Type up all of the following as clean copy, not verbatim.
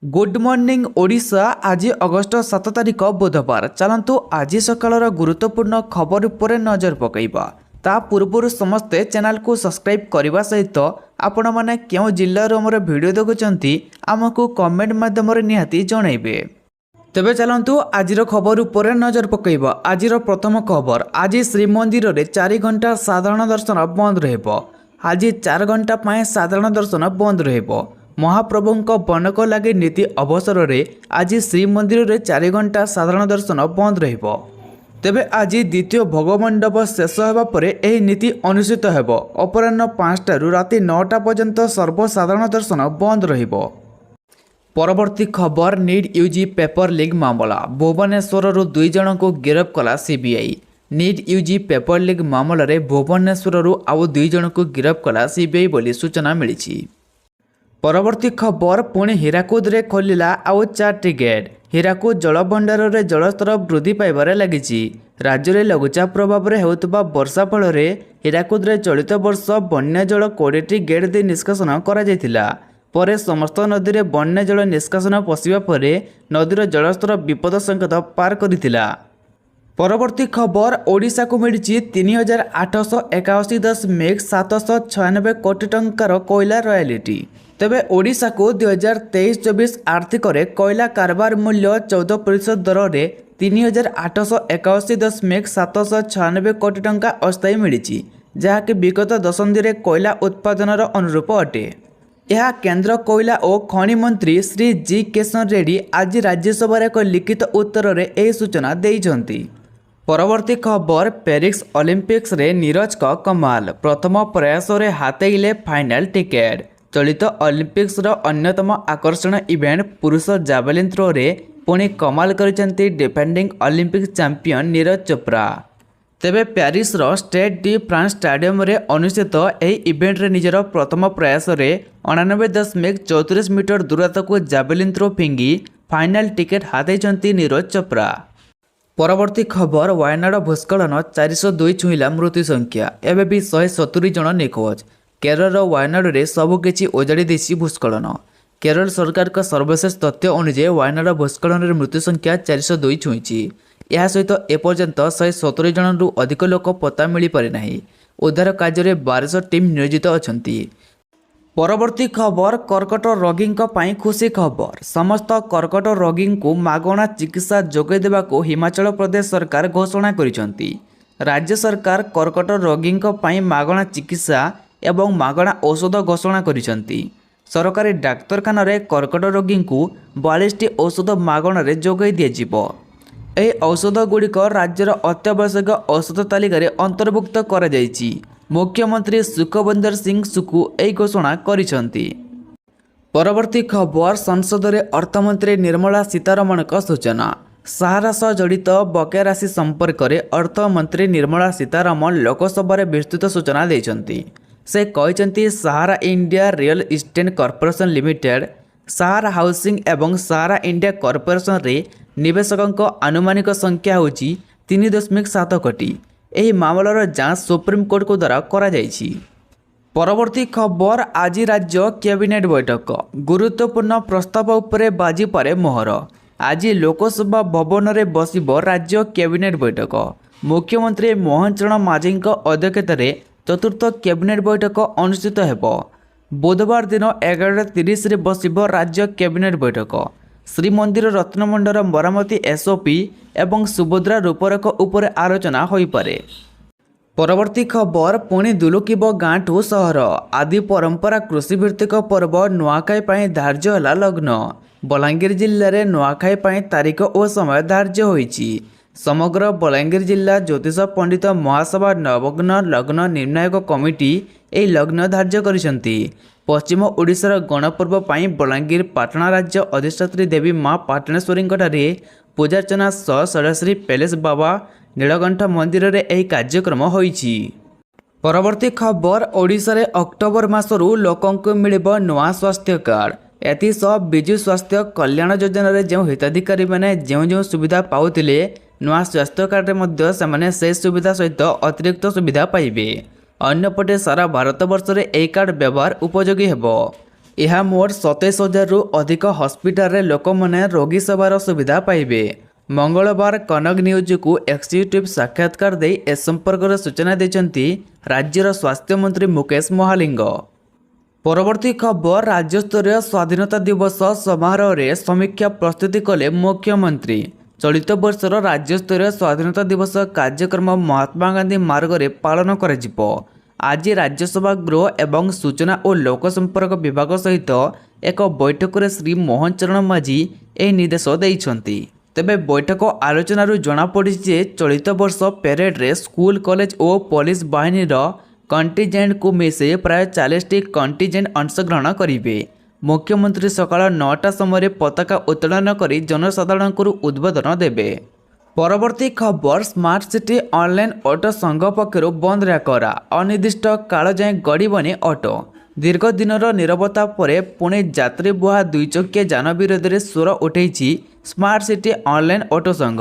Good morning Odisha. आज August 7 तारिख बुधवार। चलतु आज सकाळर गुरुत्वपूर्ण खबर उपर नजर पकईबा। ता पूर्व समस्ते चैनल को सब्सक्राइब करने सहित आपण मैंने क्यों जिल्लार आमर वीडियो देखुंत आमको कमेंट माध्यम निहाती जनइबे। तेबे चलतु आज खबर उपर नजर पकईबा। आज प्रथम खबर, आज श्रीमंदिर में 4 घंटा साधारण दर्शन बंद रहिबो। आज 4 घंटा पाए साधारण दर्शन बंद रहिबो। महाप्रभुंक बनक लगे नीति अवसर में आज श्रीमंदिर में 4 घंटा साधारण दर्शन बंद रहिबो। तेबे आज द्वितीय भोगमंडप शेष होगा पर यह नीति अनुष्ठित होब। अपराह्न 5 राति 9 पर्यंत सर्वसाधारण दर्शन बंद रहिबो। परवर्ती खबर, नीट यूजी पेपर लीक मामला। भुवनेश्वर 2 जन को गिरफ्त कला CBI. NEET UG paper leak मामला रे भुवनेश्वर आउ 2 जन को गिरफ्त कला सीबीआई बोली सूचना मिली। परवर्ती खबर, पुणी हीराकुद रे खोलिला आउ 4टी गेट। हीराकुद जलभंडार रे जलस्तर वृद्धि पाइबारे लागिछि। राज्य में लघुचाप प्रभाव में होउतबा वर्षा फल हीराकुद रे चलित वर्ष बन्या जल 20टी गेट दे निष्कासन करा जायतिला। परे समस्त नदी रे बन्या जल निष्कासन पशिबा परे नदीर जलस्तर विपद संकेत पार करितिला। परवर्ती खबर, ओडिशा को मिली 3881.796 कोटी टंकार कोयला रॉयल्टी। तेबे ओडिशा को 2023-24 आर्थिक रे कोयला कारबार मूल्य 14% दर रे 3881.796 कोटी टंका अस्थायी मिली, जहाँकि विगत दशंधि रे कोयला उत्पादनर अनुरूप अटे। यह केंद्र कोयला और खनि मंत्री श्री जी किशन रेड्डी आज राज्यसभा एक लिखित उत्तर रे यह सूचना देइछंती। परवर्ती खबर, पेरिस ओलंपिक्स रे नीरज का कमाल। प्रथम प्रयास रे हातेइले फाइनल टिकेट। चलित ओलंपिक्स रो अन्यतम आकर्षण इवेंट पुरुष जावेलिन थ्रो रे पुणी कमाल करिसेंती defending Olympic champion Neeraj Chopra. तेबे पेरिस रो स्टेड डी फ्रांस स्टेडियम रे अनुष्ठित एही इवेंट रे निजर प्रथम प्रयास रे 89.34 मीटर दूरता को जावेलिन थ्रो फिंगी फाइनल टिकेट हातेइछंती नीरज चोप्रा। परवर्ती खबर, वायनाड भूस्खलन 402 छुईला मृत्यु संख्या। एबे भी 170 जन निखोज। केरल वायनाड रे सबकिछि ओजाड़ी देसी भूस्खलन। केरल सरकार का सर्वशेष तथ्य अनुसार वायनाड भूस्खलन रे मृत्यु संख्या 402 छुईछि। यह सहित एपर्यंत 170 जन रु अधिक लोक पता मिल पारि नाही। उद्धार कार्य रे 1200 टीम नियोजित अछंती। परवर्ती खबर, कर्कट रोगी खुशी खबर। समस्त कर्कट रोगी को मागणा चिकित्सा जोगाई देबाको हिमाचल प्रदेश सरकार घोषणा करिसंती। राज्य सरकार कर्कट रोगी मागणा चिकित्सा एवं मागणा औषध घोषणा करिसंती। सरकारी डाक्तरखाना रे कर्कट रोगी को 42टी औषध मागणा रे जोगाई दियाजिबो। एही औषध गुड़िक राज्यर अत्यावश्यक औषध तालिका रे अंतर्भुक्त करा जायछि। मुख्यमंत्री सुखविंदर सिंह सुक्खू यह घोषणा करिसंती। परवर्ती खबर, संसद में अर्थमंत्री निर्मला सीतारमण का सूचना। सहारा सह जड़ित बकेया राशि संपर्क में अर्थमंत्री निर्मला सीतारमण लोकसभा में विस्तृत सूचना देइछंती। से कहते Sahara India real estate corporation limited, Sahara housing एवं सहारा इंडिया कॉर्पोरेशन रे निवेशकों आनुमानिक संख्या होची 3.7 कोटी। यही मामलार जांच सुप्रीमकोर्ट को द्वारा करा जायछि। परवर्ती खबर, आज राज्य कैबिनेट बैठक। गुरुत्वपूर्ण प्रस्ताव उपरे बाजी पारे मोहर। आज लोकसभा भवन में बसिब राज्य कैबिनेट बैठक। मुख्यमंत्री मोहन चरण माझी अध्यक्षतार चतुर्थ कैबिनेट बैठक अनुष्ठित होब। बुधवार दिन 11:30 रे बसिब राज्य कैबिनेट बैठक। श्रीमंदिर रत्नमंडल मरामती एसओपी एवं सुभद्रा रूपरेख उपर आलोचना होई पारे। परवर्ती खबर, पुणी दुलुकिब गाँ ठू सहर। आदि परंपरा कृषि भित्तिक पर्व नुआखाई पाई धार्य होला लग्न। बलांगीर जिले में नुआखाई पाई तारीख और समय धार्य होईछि। समग्र बलांगीर जिला ज्योतिष पंडित महासभा नवग्न लग्न निर्णायक कमिटी यह लग्न धार्य करिसंती। पश्चिम ओडिशार गणपर्व पाई बलांगीर पाटणा राज्य अधिष्ठात्री देवी माँ पाटणेश्वरी पूजार्चना सह षडश्री पैलेस बाबा नीलकंठ मंदिर रे यह कार्यक्रम होईछि। परवर्ती खबर, ओडिशा रे अक्टोबर मासरू लोकंकु मिलिबो नुआ स्वास्थ्य कार्ड। एथिसह विजु स्वास्थ्य कल्याण योजना रे जो हिताधिकारी माने जो सुविधा पाउतिले नुआ स्वास्थ्य कार्ड रे मध्य सेमाने से सुविधा सहित अतिरिक्त सुविधा पाइबे। अन्यपटे सारा भारत वर्ष रे यह कार्ड व्यवहार उपयोगी हेबो। ଏହା ମୋଟ 27,000ରୁ ଅଧିକ ହସ୍ପିଟାଲରେ ଲୋକମାନେ ରୋଗୀ ସେବାର ସୁବିଧା ପାଇବେ। ମଙ୍ଗଳବାର କନକ ନ୍ୟୁଜକୁ ଏକ୍ସିକ୍ୟୁଟିଭ ସାକ୍ଷାତକାର ଦେଇ ଏ ସମ୍ପର୍କରେ ସୂଚନା ଦେଇଛନ୍ତି ରାଜ୍ୟର ସ୍ୱାସ୍ଥ୍ୟମନ୍ତ୍ରୀ ମୁକେଶ ମହାଲିଙ୍ଗ। ପରବର୍ତ୍ତୀ ଖବର, ରାଜ୍ୟସ୍ତରୀୟ ସ୍ୱାଧୀନତା ଦିବସ ସମାରୋହରେ ସମୀକ୍ଷା ପ୍ରସ୍ତୁତି କଲେ ମୁଖ୍ୟମନ୍ତ୍ରୀ। ଚଳିତ ବର୍ଷର ରାଜ୍ୟସ୍ତରୀୟ ସ୍ୱାଧୀନତା ଦିବସ କାର୍ଯ୍ୟକ୍ରମ ମହାତ୍ମା ଗାନ୍ଧୀ ମାର୍ଗରେ ପାଳନ କରାଯିବ। ଆଜି ରାଜ୍ୟସଭା ଗୃହ ଏବଂ ସୂଚନା ଓ ଲୋକସମ୍ପର୍କ ବିଭାଗ ସହିତ ଏକ ବୈଠକରେ ଶ୍ରୀ ମୋହନ ଚରଣ ମାଝୀ ଏହି ନିର୍ଦ୍ଦେଶ ଦେଇଛନ୍ତି। ତେବେ ବୈଠକ ଆଲୋଚନାରୁ ଜଣାପଡ଼ିଛି ଯେ ଚଳିତ ବର୍ଷ ପ୍ୟାରେଡ୍ରେ ସ୍କୁଲ, କଲେଜ ଓ ପୋଲିସ ବାହିନୀର କଣ୍ଟିଜେଣ୍ଟକୁ ମିଶାଇ ପ୍ରାୟ 40ଟି କଣ୍ଟିଜେଣ୍ଟ ଅଂଶଗ୍ରହଣ କରିବେ। ମୁଖ୍ୟମନ୍ତ୍ରୀ ସକାଳ 9ଟା ସମୟରେ ପତାକା ଉତ୍ତୋଳନ କରି ଜନସାଧାରଣଙ୍କୁ ଉଦ୍ବୋଧନ ଦେବେ। ପରବର୍ତ୍ତୀ ଖବର, ସ୍ମାର୍ଟ ସିଟି ଅନଲାଇନ୍ ଅଟୋ ସଂଘ ପକ୍ଷରୁ ବନ୍ଦ ଡାକରା। ଅନିର୍ଦ୍ଦିଷ୍ଟ କାଳ ଯାଏଁ ଗଡ଼ିବନି ଅଟୋ। ଦୀର୍ଘ ଦିନର ନୀରବତା ପରେ ପୁଣି ଯାତ୍ରୀ ବୁହା ଦୁଇଚକିଆ ଯାନ ବିରୋଧରେ ସ୍ୱର ଉଠାଇଛି ସ୍ମାର୍ଟ ସିଟି ଅନଲାଇନ୍ ଅଟୋ ସଂଘ।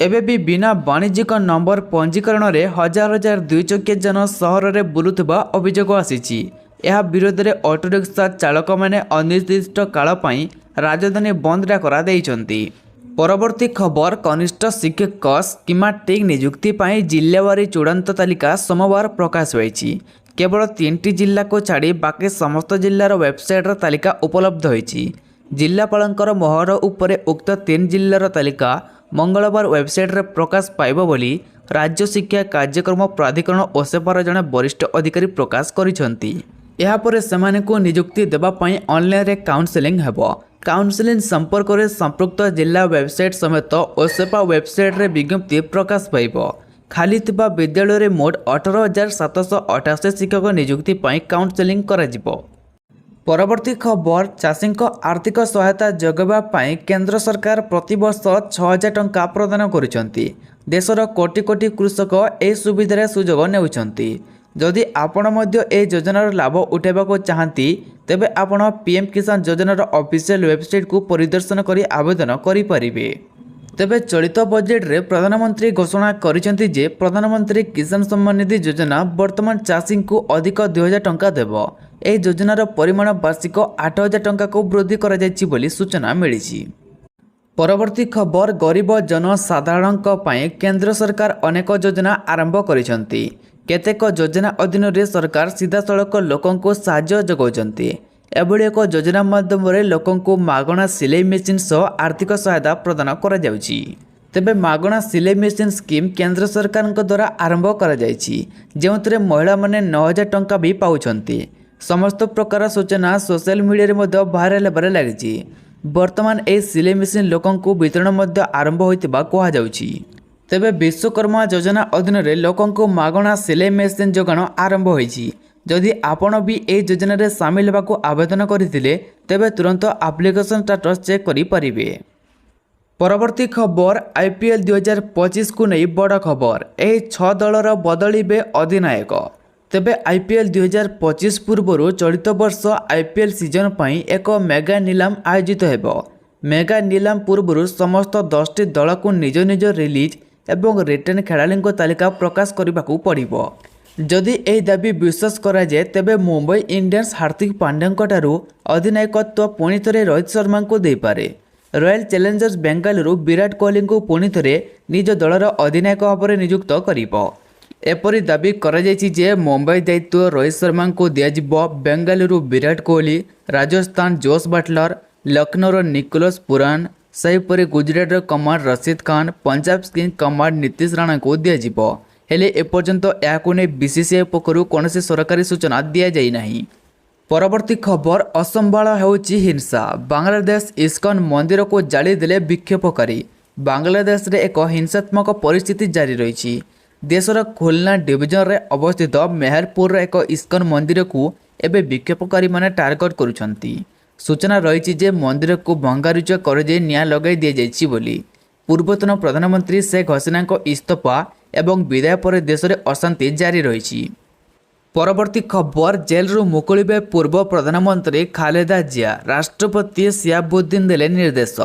ଏବେ ବି ବିନା ବାଣିଜ୍ୟିକ ନମ୍ବର ପଞ୍ଜୀକରଣରେ ହଜାର ହଜାର ଦୁଇଚକିଆ ଯାନ ସହରରେ ବୁଲୁଥିବା ଅଭିଯୋଗ ଆସିଛି। ଏହା ବିରୋଧରେ ଅଟୋରିକ୍ସା ଚାଳକମାନେ ଅନିର୍ଦ୍ଦିଷ୍ଟ କାଳ ପାଇଁ ରାଜଧାନୀ ବନ୍ଦ ଡାକରା ଦେଇଛନ୍ତି। ପରବର୍ତ୍ତୀ ଖବର, କନିଷ୍ଠ ଶିକ୍ଷକ ସ୍କିମାଟିକ୍ ନିଯୁକ୍ତି ପାଇଁ ଜିଲ୍ଲାୱାରୀ ଚୂଡ଼ାନ୍ତ ତାଲିକା ସୋମବାର ପ୍ରକାଶ ପାଇଛି। କେବଳ 3ଟି ଜିଲ୍ଲାକୁ ଛାଡ଼ି ବାକି ସମସ୍ତ ଜିଲ୍ଲାର ୱେବସାଇଟ୍ର ତାଲିକା ଉପଲବ୍ଧ ହୋଇଛି। ଜିଲ୍ଲାପାଳଙ୍କର ମୋହର ଉପରେ ଉକ୍ତ 3 ଜିଲ୍ଲାର ତାଲିକା ମଙ୍ଗଳବାର ୱେବସାଇଟ୍ରେ ପ୍ରକାଶ ପାଇବ ବୋଲି ରାଜ୍ୟ ଶିକ୍ଷା କାର୍ଯ୍ୟକ୍ରମ ପ୍ରାଧିକରଣ ଓସେପାର ଜଣେ ବରିଷ୍ଠ ଅଧିକାରୀ ପ୍ରକାଶ କରିଛନ୍ତି। ଏହାପରେ ସେମାନଙ୍କୁ ନିଯୁକ୍ତି ଦେବା ପାଇଁ ଅନଲାଇନ୍ରେ କାଉନସେଲିଂ ହେବ। କାଉନସେଲିଂ ସମ୍ପର୍କରେ ସମ୍ପୃକ୍ତ ଜିଲ୍ଲା ୱେବସାଇଟ୍ ସମେତ ଓସେପା ୱେବସାଇଟ୍ରେ ବିଜ୍ଞପ୍ତି ପ୍ରକାଶ ପାଇବ। ଖାଲି ଥିବା ବିଦ୍ୟାଳୟରେ ମୋଟ 18,788 ଶିକ୍ଷକ ନିଯୁକ୍ତି ପାଇଁ କାଉନସେଲିଂ କରାଯିବ। ପରବର୍ତ୍ତୀ ଖବର, ଚାଷୀଙ୍କ ଆର୍ଥିକ ସହାୟତା ଯୋଗାଇବା ପାଇଁ କେନ୍ଦ୍ର ସରକାର ପ୍ରତିବର୍ଷ 6,000 ଟଙ୍କା ପ୍ରଦାନ କରୁଛନ୍ତି। ଦେଶର କୋଟି କୋଟି କୃଷକ ଏହି ସୁବିଧାର ସୁଯୋଗ ନେଉଛନ୍ତି। ଯଦି ଆପଣ ମଧ୍ୟ ଏହି ଯୋଜନାର ଲାଭ ଉଠାଇବାକୁ ଚାହାନ୍ତି ତେବେ ଆପଣ ପିଏମ୍ କିଷାନ ଯୋଜନାର ଅଫିସିଆଲ ୱେବସାଇଟ୍କୁ ପରିଦର୍ଶନ କରି ଆବେଦନ କରିପାରିବେ। ତେବେ ଚଳିତ ବଜେଟ୍ରେ ପ୍ରଧାନମନ୍ତ୍ରୀ ଘୋଷଣା କରିଛନ୍ତି ଯେ ପ୍ରଧାନମନ୍ତ୍ରୀ କିଷାନ ସମ୍ମାନ ନିଧି ଯୋଜନା ବର୍ତ୍ତମାନ ଚାଷୀଙ୍କୁ ଅଧିକ 2,000 ଟଙ୍କା ଦେବ। ଏହି ଯୋଜନାର ପରିମାଣ ବାର୍ଷିକ 8,000 ଟଙ୍କାକୁ ବୃଦ୍ଧି କରାଯାଇଛି ବୋଲି ସୂଚନା ମିଳିଛି। ପରବର୍ତ୍ତୀ ଖବର, ଗରିବ ଜନସାଧାରଣଙ୍କ ପାଇଁ କେନ୍ଦ୍ର ସରକାର ଅନେକ ଯୋଜନା ଆରମ୍ଭ କରିଛନ୍ତି। କେତେକ ଯୋଜନା ଅଧୀନରେ ସରକାର ସିଧାସଳଖ ଲୋକଙ୍କୁ ସାହାଯ୍ୟ ଯୋଗାଉଛନ୍ତି। ଏଭଳି ଏକ ଯୋଜନା ମାଧ୍ୟମରେ ଲୋକଙ୍କୁ ମାଗଣା ସିଲେଇ ମେସିନ୍ ସହ ଆର୍ଥିକ ସହାୟତା ପ୍ରଦାନ କରାଯାଉଛି। ତେବେ ମାଗଣା ସିଲେଇ ମେସିନ୍ ସ୍କିମ୍ କେନ୍ଦ୍ର ସରକାରଙ୍କ ଦ୍ୱାରା ଆରମ୍ଭ କରାଯାଇଛି, ଯେଉଁଥିରେ ମହିଳାମାନେ 9,000 ଟଙ୍କା ବି ପାଉଛନ୍ତି। ସମସ୍ତ ପ୍ରକାର ସୂଚନା ସୋସିଆଲ ମିଡ଼ିଆରେ ମଧ୍ୟ ଭାଇରାଲ ହେବାରେ ଲାଗିଛି। ବର୍ତ୍ତମାନ ଏହି ସିଲେଇ ମେସିନ୍ ଲୋକଙ୍କୁ ବିତରଣ ମଧ୍ୟ ଆରମ୍ଭ ହୋଇଥିବା କୁହାଯାଉଛି। ତେବେ ବିଶ୍ୱକର୍ମା ଯୋଜନା ଅଧୀନରେ ଲୋକଙ୍କୁ ମାଗଣା ସିଲେଇ ମେସିନ୍ ଯୋଗାଣ ଆରମ୍ଭ ହୋଇଛି। ଯଦି ଆପଣ ବି ଏହି ଯୋଜନାରେ ସାମିଲ ହେବାକୁ ଆବେଦନ କରିଥିଲେ ତେବେ ତୁରନ୍ତ ଆପ୍ଲିକେସନ୍ ଷ୍ଟାଟସ୍ ଚେକ୍ କରିପାରିବେ। ପରବର୍ତ୍ତୀ ଖବର, IPL 2025କୁ ନେଇ ବଡ଼ ଖବର। ଏହି 6 ଦଳର ବଦଳିବେ ଅଧିନାୟକ। ତେବେ IPL 2025 ପୂର୍ବରୁ ଚଳିତ ବର୍ଷ IPL ସିଜନ୍ ପାଇଁ ଏକ ମେଗା ନିଲାମ ଆୟୋଜିତ ହେବ। ମେଗା ନିଲାମ ପୂର୍ବରୁ ସମସ୍ତ 10ଟି ଦଳକୁ ନିଜ ନିଜ ରିଲିଜ୍ ଏବଂ ରିଟର୍ନ ଖେଳାଳିଙ୍କ ତାଲିକା ପ୍ରକାଶ କରିବାକୁ ପଡ଼ିବ। ଯଦି ଏହି ଦାବି ବିଶ୍ୱାସ କରାଯାଏ ତେବେ ମୁମ୍ବାଇ ଇଣ୍ଡିଆନ୍ସ ହାର୍ଦ୍ଦିକ ପାଣ୍ଡ୍ୟାଙ୍କଠାରୁ ଅଧିନାୟକତ୍ୱ ପୁଣି ଥରେ ରୋହିତ ଶର୍ମାଙ୍କୁ ଦେଇପାରେ। ରୟାଲ ଚ୍ୟାଲେଞ୍ଜର୍ସ ବେଙ୍ଗାଲୁରୁ ବିରାଟ କୋହଲିଙ୍କୁ ପୁଣି ଥରେ ନିଜ ଦଳର ଅଧିନାୟକ ଭାବରେ ନିଯୁକ୍ତ କରିବ। ଏପରି ଦାବି କରାଯାଇଛି ଯେ ମୁମ୍ବାଇ ଦାୟିତ୍ୱ ରୋହିତ ଶର୍ମାଙ୍କୁ ଦିଆଯିବ। ବେଙ୍ଗାଲୁରୁ ବିରାଟ କୋହଲି, ରାଜସ୍ଥାନ ଜୋସ୍ ବାଟଲର, ଲକ୍ଷ୍ନୌର ନିକୋଲସ୍ ପୁରାନ, ସେହିପରି ଗୁଜରାଟର କମାଣ୍ଡ ରସିଦ ଖାନ, ପଞ୍ଜାବ କିଙ୍ଗ କମାଣ୍ଡ ନୀତିଶ ରାଣାଙ୍କୁ ଦିଆଯିବ। ହେଲେ ଏପର୍ଯ୍ୟନ୍ତ ଏହାକୁ ନେଇ BCCI ପକ୍ଷରୁ କୌଣସି ସରକାରୀ ସୂଚନା ଦିଆଯାଇ ନାହିଁ। ପରବର୍ତ୍ତୀ ଖବର, ଅସମ୍ଭାଳ ହେଉଛି ହିଂସା। ବାଂଲାଦେଶ ଇସ୍କନ ମନ୍ଦିରକୁ ଜାଳି ଦେଲେ ବିକ୍ଷୋଭକାରୀ। ବାଂଲାଦେଶରେ ଏକ ହିଂସାତ୍ମକ ପରିସ୍ଥିତି ଜାରି ରହିଛି। ଦେଶର ଖୁଲନା ଡିଭିଜନରେ ଅବସ୍ଥିତ ମେହେରପୁରର ଏକ ଇସ୍କନ ମନ୍ଦିରକୁ ଏବେ ବିକ୍ଷୋଭକାରୀମାନେ ଟାର୍ଗେଟ କରୁଛନ୍ତି। ସୂଚନା ରହିଛି ଯେ ମନ୍ଦିରକୁ ଭଙ୍ଗାରୁଜା କରାଯାଇ ନିଆଁ ଲଗାଇ ଦିଆଯାଇଛି ବୋଲି। ପୂର୍ବତନ ପ୍ରଧାନମନ୍ତ୍ରୀ ଶେଖ୍ ହସିନାଙ୍କ ଇସ୍ତଫା ଏବଂ ବିଦାୟ ପରେ ଦେଶରେ ଅଶାନ୍ତି ଜାରି ରହିଛି। ପରବର୍ତ୍ତୀ ଖବର, ଜେଲରୁ ମୁକୁଳିବେ ପୂର୍ବ ପ୍ରଧାନମନ୍ତ୍ରୀ ଖାଲେଦା ଜିଆ। ରାଷ୍ଟ୍ରପତି ଶିହାବୁଦ୍ଦିନ ଦେଲେ ନିର୍ଦ୍ଦେଶ।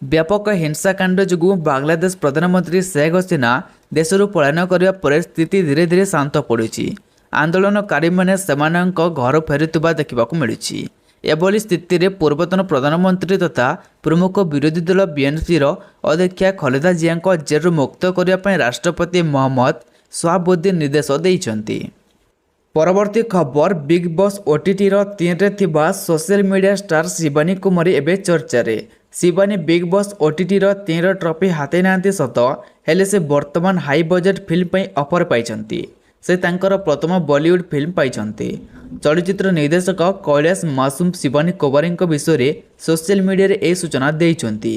ବ୍ୟାପକ ହିଂସାକାଣ୍ଡ ଯୋଗୁଁ ବାଂଲାଦେଶ ପ୍ରଧାନମନ୍ତ୍ରୀ ଶେଖ୍ ହସିନା ଦେଶରୁ ପଳାୟନ କରିବା ପରେ ସ୍ଥିତି ଧୀରେ ଧୀରେ ଶାନ୍ତ ପଡ଼ୁଛି। ଆନ୍ଦୋଳନକାରୀମାନେ ସେମାନଙ୍କ ଘର ଫେରୁଥିବା ଦେଖିବାକୁ ମିଳୁଛି। ଏଭଳି ସ୍ଥିତିରେ ପୂର୍ବତନ ପ୍ରଧାନମନ୍ତ୍ରୀ ତଥା ପ୍ରମୁଖ ବିରୋଧୀ ଦଳ ବିଏନ୍ପିର ଅଧ୍ୟକ୍ଷା ଖଲେଦା ଜିଆଙ୍କ ଜେଲରୁ ମୁକ୍ତ କରିବା ପାଇଁ ରାଷ୍ଟ୍ରପତି ମହମ୍ମଦ ସହାବୁଦ୍ଦିନ ନିର୍ଦ୍ଦେଶ ଦେଇଛନ୍ତି। ପରବର୍ତ୍ତୀ ଖବର, ବିଗ୍ ବସ୍ ଓଟିଟିର 3ରେ ଥିବା ସୋସିଆଲ ମିଡ଼ିଆ ଷ୍ଟାର ଶିବାନୀ କୁମାରୀ ଏବେ ଚର୍ଚ୍ଚାରେ। ଶିବାନୀ ବିଗ୍ ବସ୍ ଓଟିଟିର 3ର ଟ୍ରଫି ହାତେଇ ନାହାନ୍ତି ସତ, ହେଲେ ସେ ବର୍ତ୍ତମାନ ହାଇ ବଜେଟ୍ ଫିଲ୍ମ ପାଇଁ ଅଫର୍ ପାଇଛନ୍ତି। ସେ ତାଙ୍କର ପ୍ରଥମ ବଲିଉଡ୍ ଫିଲ୍ମ ପାଇଛନ୍ତି। ଚଳଚ୍ଚିତ୍ର ନିର୍ଦ୍ଦେଶକ କୈଳାଶ ମାସୁମ ଶିବାନୀ କୁମାରୀଙ୍କ ବିଷୟରେ ସୋସିଆଲ ମିଡ଼ିଆରେ ଏହି ସୂଚନା ଦେଇଛନ୍ତି।